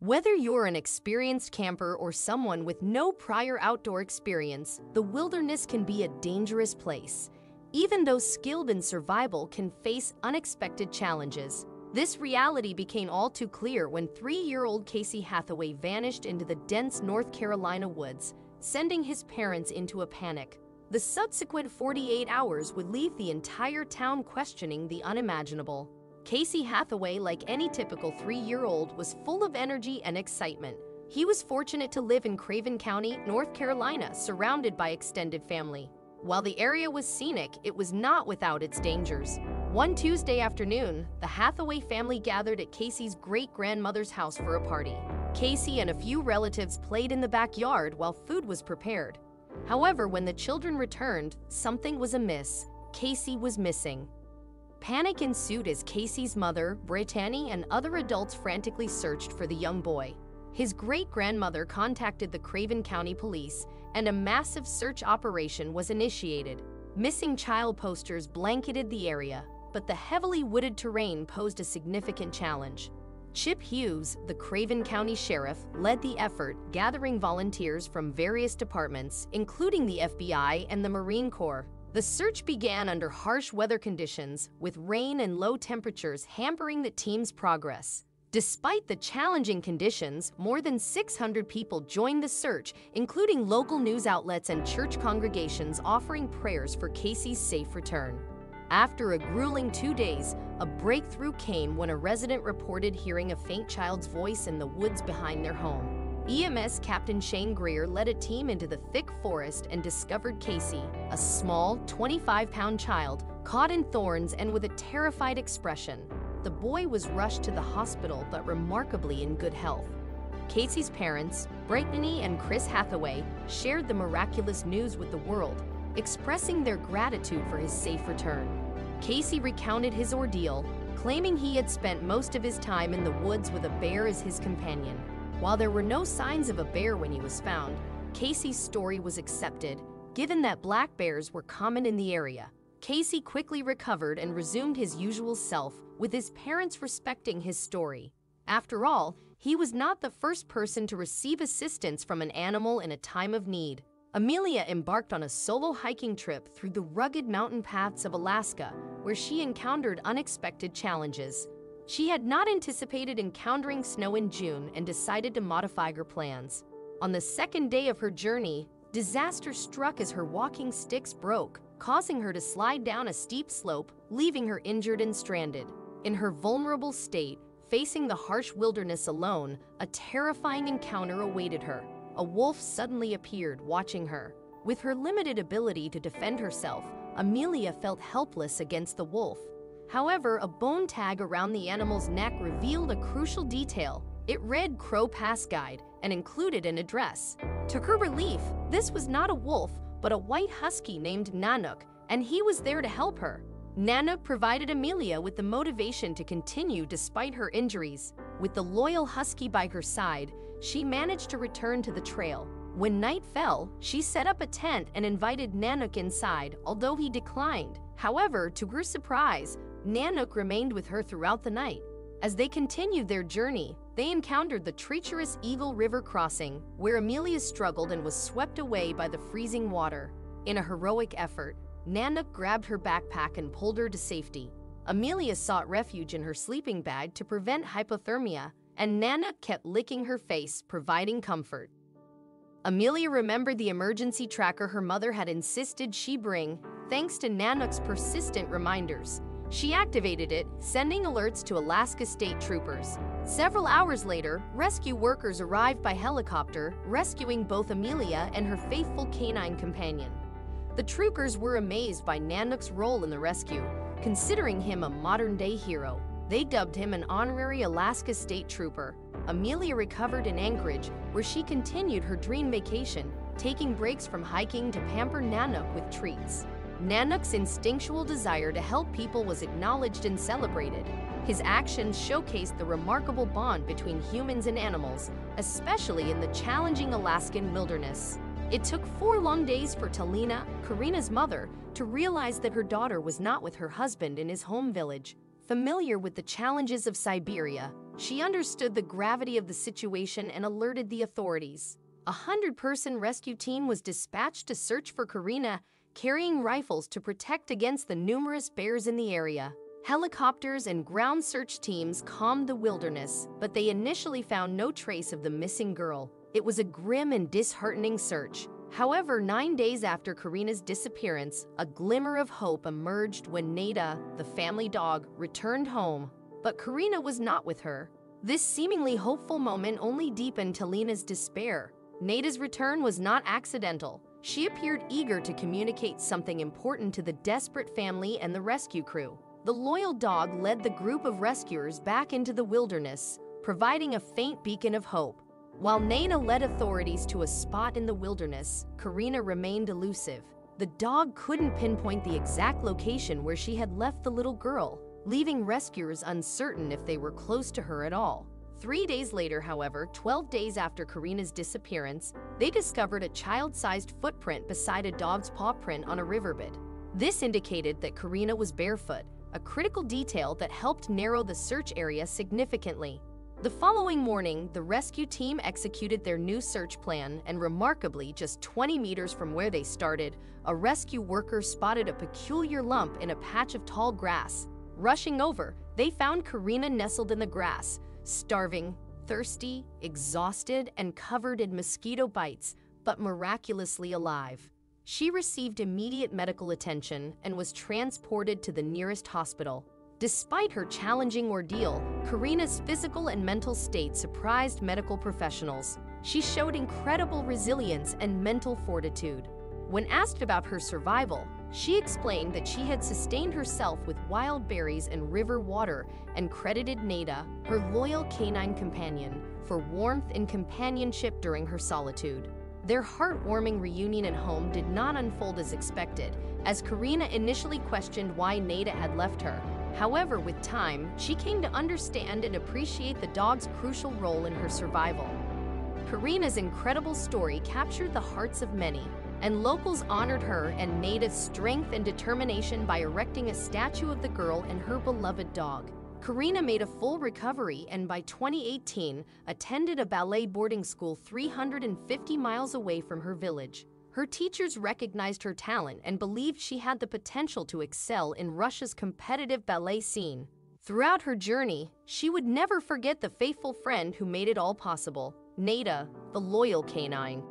Whether you're an experienced camper or someone with no prior outdoor experience, the wilderness can be a dangerous place. Even those skilled in survival can face unexpected challenges. This reality became all too clear when 3-year-old Casey Hathaway vanished into the dense North Carolina woods, sending his parents into a panic. The subsequent 48 hours would leave the entire town questioning the unimaginable. Casey Hathaway, like any typical 3-year-old, was full of energy and excitement. He was fortunate to live in Craven County, North Carolina, surrounded by extended family. While the area was scenic, it was not without its dangers. One Tuesday afternoon, the Hathaway family gathered at Casey's great-grandmother's house for a party. Casey and a few relatives played in the backyard while food was prepared. However, when the children returned, something was amiss. Casey was missing. Panic ensued as Casey's mother, Brittany, and other adults frantically searched for the young boy. His great-grandmother contacted the Craven County Police, and a massive search operation was initiated. Missing child posters blanketed the area, but the heavily wooded terrain posed a significant challenge. Chip Hughes, the Craven County Sheriff, led the effort, gathering volunteers from various departments, including the FBI and the Marine Corps. The search began under harsh weather conditions, with rain and low temperatures hampering the team's progress. Despite the challenging conditions, more than 600 people joined the search, including local news outlets and church congregations offering prayers for Casey's safe return. After a grueling 2 days, a breakthrough came when a resident reported hearing a faint child's voice in the woods behind their home. EMS Captain Shane Greer led a team into the thick forest and discovered Casey, a small, 25-pound child, caught in thorns and with a terrified expression. The boy was rushed to the hospital but remarkably in good health. Casey's parents, Brittany and Chris Hathaway, shared the miraculous news with the world, expressing their gratitude for his safe return. Casey recounted his ordeal, claiming he had spent most of his time in the woods with a bear as his companion. While there were no signs of a bear when he was found, Casey's story was accepted, given that black bears were common in the area. Casey quickly recovered and resumed his usual self, with his parents respecting his story. After all, he was not the first person to receive assistance from an animal in a time of need. Amelia embarked on a solo hiking trip through the rugged mountain paths of Alaska, where she encountered unexpected challenges. She had not anticipated encountering snow in June and decided to modify her plans. On the second day of her journey, disaster struck as her walking sticks broke, causing her to slide down a steep slope, leaving her injured and stranded. In her vulnerable state, facing the harsh wilderness alone, a terrifying encounter awaited her. A wolf suddenly appeared, watching her. With her limited ability to defend herself, Amelia felt helpless against the wolf. However, a bone tag around the animal's neck revealed a crucial detail. It read Crow Pass Guide and included an address. To her relief, this was not a wolf, but a white husky named Nanook, and he was there to help her. Nanook provided Amelia with the motivation to continue despite her injuries. With the loyal husky by her side, she managed to return to the trail. When night fell, she set up a tent and invited Nanook inside, although he declined. However, to her surprise, Nanook remained with her throughout the night. As they continued their journey, they encountered the treacherous Eagle River crossing, where Amelia struggled and was swept away by the freezing water. In a heroic effort, Nanook grabbed her backpack and pulled her to safety. Amelia sought refuge in her sleeping bag to prevent hypothermia, and Nanook kept licking her face, providing comfort. Amelia remembered the emergency tracker her mother had insisted she bring, thanks to Nanook's persistent reminders. She activated it, sending alerts to Alaska State Troopers. Several hours later, rescue workers arrived by helicopter, rescuing both Amelia and her faithful canine companion. The troopers were amazed by Nanook's role in the rescue, considering him a modern-day hero. They dubbed him an honorary Alaska State Trooper. Amelia recovered in Anchorage, where she continued her dream vacation, taking breaks from hiking to pamper Nanook with treats. Nanook's instinctual desire to help people was acknowledged and celebrated. His actions showcased the remarkable bond between humans and animals, especially in the challenging Alaskan wilderness. It took 4 long days for Talina, Karina's mother, to realize that her daughter was not with her husband in his home village. Familiar with the challenges of Siberia, She understood the gravity of the situation and alerted the authorities. A 100-person rescue team was dispatched to search for Karina, carrying rifles to protect against the numerous bears in the area. Helicopters and ground search teams combed the wilderness, but they initially found no trace of the missing girl. It was a grim and disheartening search. However, 9 days after Karina's disappearance, a glimmer of hope emerged when Nada, the family dog, returned home. But Karina was not with her. This seemingly hopeful moment only deepened Talina's despair. Nada's return was not accidental. She appeared eager to communicate something important to the desperate family and the rescue crew. The loyal dog led the group of rescuers back into the wilderness, providing a faint beacon of hope. While Nada led authorities to a spot in the wilderness, Karina remained elusive. The dog couldn't pinpoint the exact location where she had left the little girl, leaving rescuers uncertain if they were close to her at all. 3 days later, however, 12 days after Karina's disappearance, they discovered a child-sized footprint beside a dog's paw print on a riverbed. This indicated that Karina was barefoot, a critical detail that helped narrow the search area significantly. The following morning, the rescue team executed their new search plan, and remarkably, just 20 meters from where they started, a rescue worker spotted a peculiar lump in a patch of tall grass. Rushing over, they found Karina nestled in the grass, starving, thirsty, exhausted, and covered in mosquito bites, but miraculously alive. She received immediate medical attention and was transported to the nearest hospital. Despite her challenging ordeal, Karina's physical and mental state surprised medical professionals. She showed incredible resilience and mental fortitude. When asked about her survival, she explained that she had sustained herself with wild berries and river water and credited Nada, her loyal canine companion, for warmth and companionship during her solitude. Their heartwarming reunion at home did not unfold as expected, as Karina initially questioned why Nada had left her. However, with time, she came to understand and appreciate the dog's crucial role in her survival. Karina's incredible story captured the hearts of many, and locals honored her and Nada's strength and determination by erecting a statue of the girl and her beloved dog. Karina made a full recovery and by 2018 attended a ballet boarding school 350 miles away from her village. Her teachers recognized her talent and believed she had the potential to excel in Russia's competitive ballet scene. Throughout her journey, she would never forget the faithful friend who made it all possible, Nada, the loyal canine.